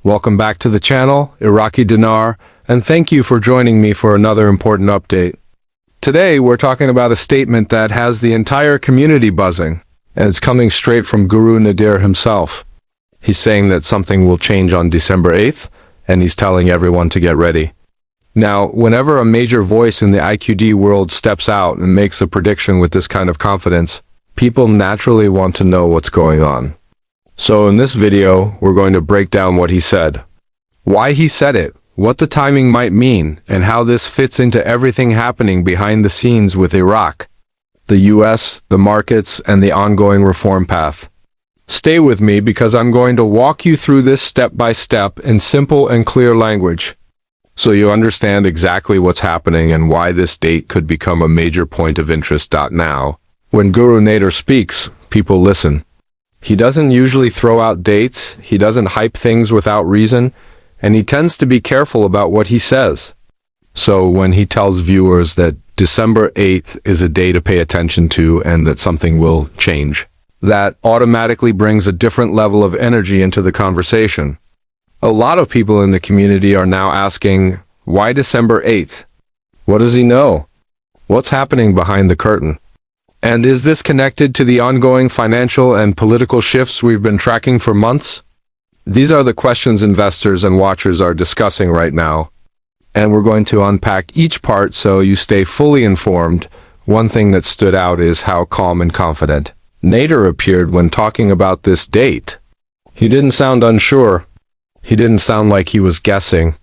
Welcome back to the channel, Iraqi Dinar, and thank you for joining me for another important update. Today, we're talking about a statement that has the entire community buzzing, and it's coming straight from Guru Nader himself. He's saying that something will change on December 8th, and he's telling everyone to get ready. Now, whenever a major voice in the IQD world steps out and makes a prediction with this kind of confidence, people naturally want to know what's going on. So in this video, we're going to break down what he said, why he said it, what the timing might mean, and how this fits into everything happening behind the scenes with Iraq, the US, the markets, and the ongoing reform path. Stay with me because I'm going to walk you through this step by step in simple and clear language, so you understand exactly what's happening and why this date could become a major point of interest. Now, when Guru Nader speaks, people listen. He doesn't usually throw out dates, he doesn't hype things without reason, and he tends to be careful about what he says. So when he tells viewers that December 8th is a day to pay attention to and that something will change, that automatically brings a different level of energy into the conversation. A lot of people in the community are now asking, why December 8th? What does he know? What's happening behind the curtain? And is this connected to the ongoing financial and political shifts we've been tracking for months? These are the questions investors and watchers are discussing right now, and we're going to unpack each part so you stay fully informed. One thing that stood out is how calm and confident Nader appeared when talking about this date. He didn't sound unsure. He didn't sound like he was guessing.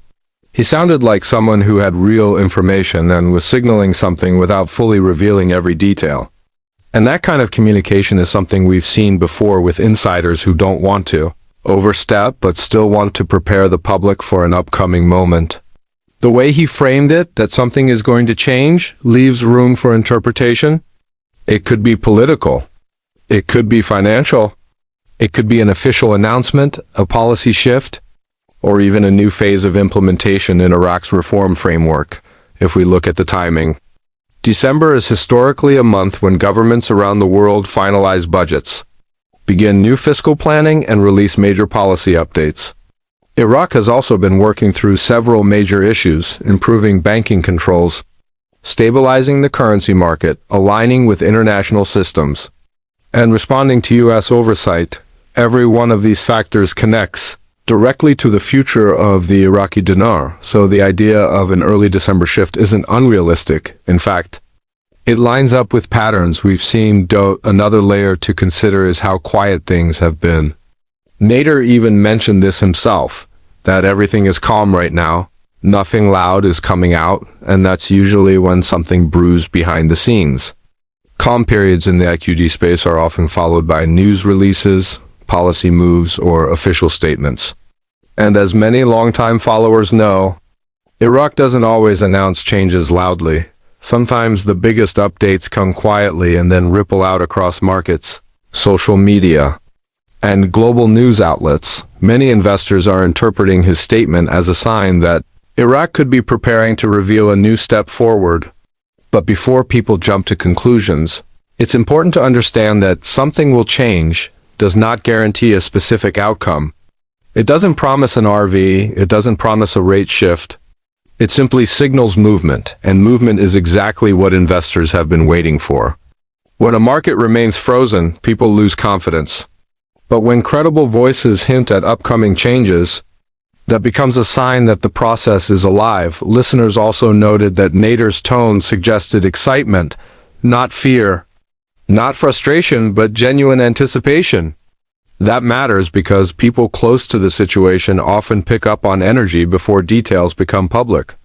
He sounded like someone who had real information and was signaling something without fully revealing every detail. And that kind of communication is something we've seen before with insiders who don't want to overstep but still want to prepare the public for an upcoming moment. The way he framed it, that something is going to change, leaves room for interpretation. It could be political. It could be financial. It could be an official announcement, a policy shift, or even a new phase of implementation in Iraq's reform framework, if we look at the timing. December is historically a month when governments around the world finalize budgets, begin new fiscal planning, and release major policy updates. Iraq has also been working through several major issues, improving banking controls, stabilizing the currency market, aligning with international systems, and responding to U.S. oversight. Every one of these factors connects directly to the future of the Iraqi Dinar, so the idea of an early December shift isn't unrealistic. In fact, it lines up with patterns we've seen. Another layer to consider is how quiet things have been. Nader even mentioned this himself, that everything is calm right now, nothing loud is coming out, and that's usually when something brews behind the scenes. Calm periods in the IQD space are often followed by news releases, policy moves, or official statements. And as many longtime followers know, Iraq doesn't always announce changes loudly. Sometimes the biggest updates come quietly and then ripple out across markets, social media, and global news outlets. Many investors are interpreting his statement as a sign that Iraq could be preparing to reveal a new step forward. But before people jump to conclusions, it's important to understand that something will change does not guarantee a specific outcome. It doesn't promise an RV, it doesn't promise a rate shift. It simply signals movement, and movement is exactly what investors have been waiting for. When a market remains frozen, people lose confidence. But when credible voices hint at upcoming changes, that becomes a sign that the process is alive. Listeners also noted that Nader's tone suggested excitement, not fear. Not frustration, but genuine anticipation. That matters because people close to the situation often pick up on energy before details become public.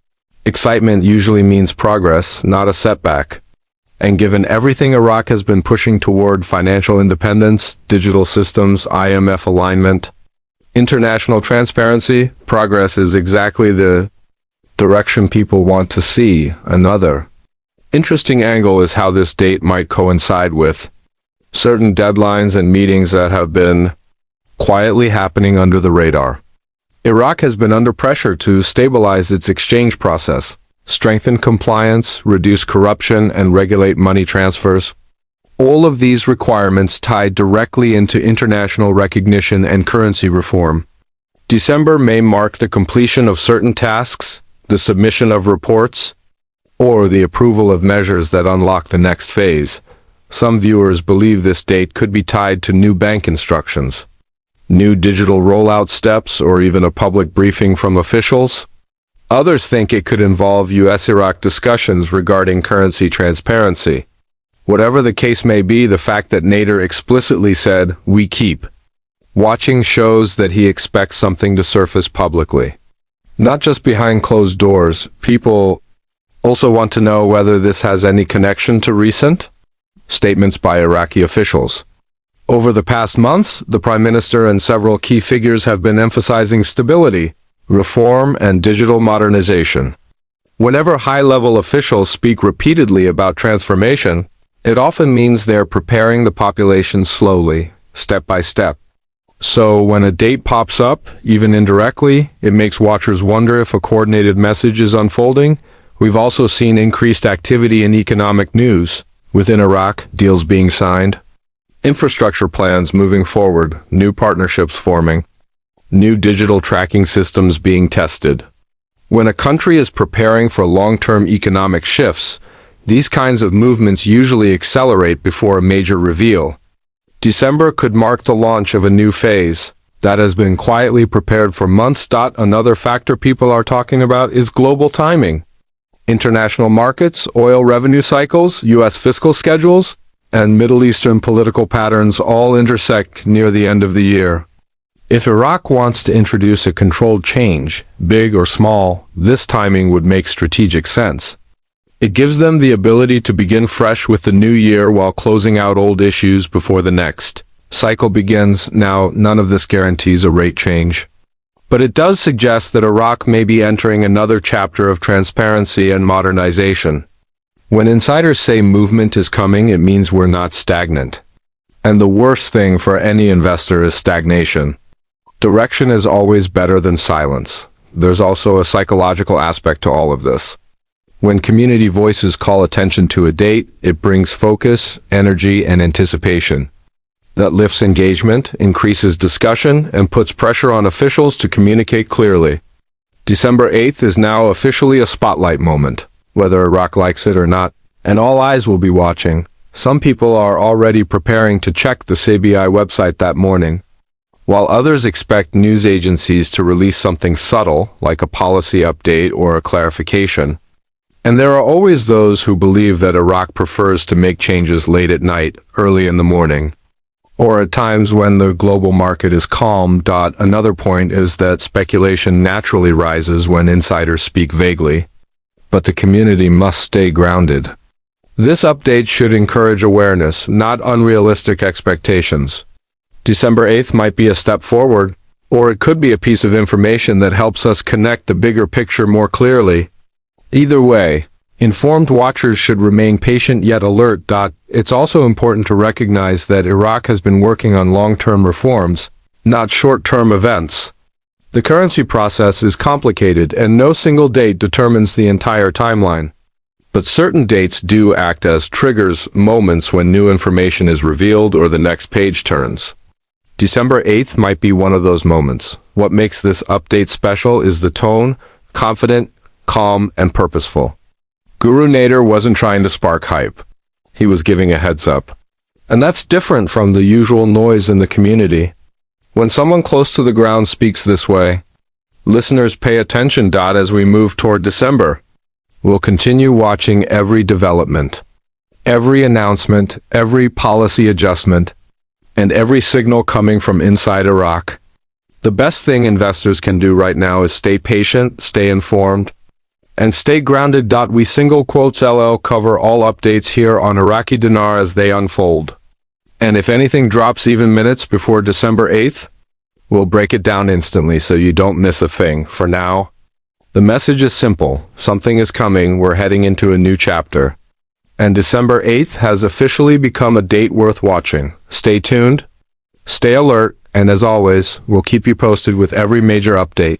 Excitement usually means progress, not a setback. And given everything Iraq has been pushing toward, financial independence, digital systems, IMF alignment, international transparency, progress is exactly the direction people want to see. Another interesting angle is how this date might coincide with certain deadlines and meetings that have been quietly happening under the radar. Iraq has been under pressure to stabilize its exchange process, strengthen compliance, reduce corruption, and regulate money transfers. All of these requirements tie directly into international recognition and currency reform. December may mark the completion of certain tasks, the submission of reports, or the approval of measures that unlock the next phase. Some viewers believe this date could be tied to new bank instructions, new digital rollout steps, or even a public briefing from officials. Others think it could involve U.S.-Iraq discussions regarding currency transparency. Whatever the case may be, the fact that Nader explicitly said, "We keep watching," shows that he expects something to surface publicly. Not just behind closed doors, people also want to know whether this has any connection to recent statements by Iraqi officials. Over the past months, the Prime Minister and several key figures have been emphasizing stability, reform, and digital modernization. Whenever high-level officials speak repeatedly about transformation, it often means they're preparing the population slowly, step by step. So when a date pops up, even indirectly, it makes watchers wonder if a coordinated message is unfolding. We've also seen increased activity in economic news. Within Iraq, deals being signed, infrastructure plans moving forward, new partnerships forming, new digital tracking systems being tested. When a country is preparing for long-term economic shifts, these kinds of movements usually accelerate before a major reveal. December could mark the launch of a new phase that has been quietly prepared for months. Another factor people are talking about is global timing. International markets, oil revenue cycles, U.S. fiscal schedules, and Middle Eastern political patterns all intersect near the end of the year. If Iraq wants to introduce a controlled change, big or small, this timing would make strategic sense. It gives them the ability to begin fresh with the new year while closing out old issues before the next cycle begins. Now, none of this guarantees a rate change, but it does suggest that Iraq may be entering another chapter of transparency and modernization. When insiders say movement is coming, it means we're not stagnant. And the worst thing for any investor is stagnation. Direction is always better than silence. There's also a psychological aspect to all of this. When community voices call attention to a date, it brings focus, energy, and anticipation. That lifts engagement, increases discussion, and puts pressure on officials to communicate clearly. December 8th is now officially a spotlight moment, whether Iraq likes it or not, and all eyes will be watching. Some people are already preparing to check the CBI website that morning, while others expect news agencies to release something subtle, like a policy update or a clarification. And there are always those who believe that Iraq prefers to make changes late at night, early in the morning, or at times when the global market is calm. Another point is that speculation naturally rises when insiders speak vaguely, but the community must stay grounded. This update should encourage awareness, not unrealistic expectations. December 8th might be a step forward, or it could be a piece of information that helps us connect the bigger picture more clearly. Either way, informed watchers should remain patient yet alert. It's also important to recognize that Iraq has been working on long-term reforms, not short-term events. The currency process is complicated, and no single date determines the entire timeline. But certain dates do act as triggers, moments when new information is revealed or the next page turns. December 8th might be one of those moments. What makes this update special is the tone, confident, calm, and purposeful. Guru Nader wasn't trying to spark hype. He was giving a heads up. And that's different from the usual noise in the community. When someone close to the ground speaks this way, listeners pay attention. As we move toward December, we'll continue watching every development, every announcement, every policy adjustment, and every signal coming from inside Iraq. The best thing investors can do right now is stay patient, stay informed, and stay grounded. We single quotes LL cover all updates here on Iraqi Dinar as they unfold. And if anything drops even minutes before December 8th, we'll break it down instantly so you don't miss a thing. For now, the message is simple. Something is coming. We're heading into a new chapter. And December 8th has officially become a date worth watching. Stay tuned, stay alert, and as always, we'll keep you posted with every major update.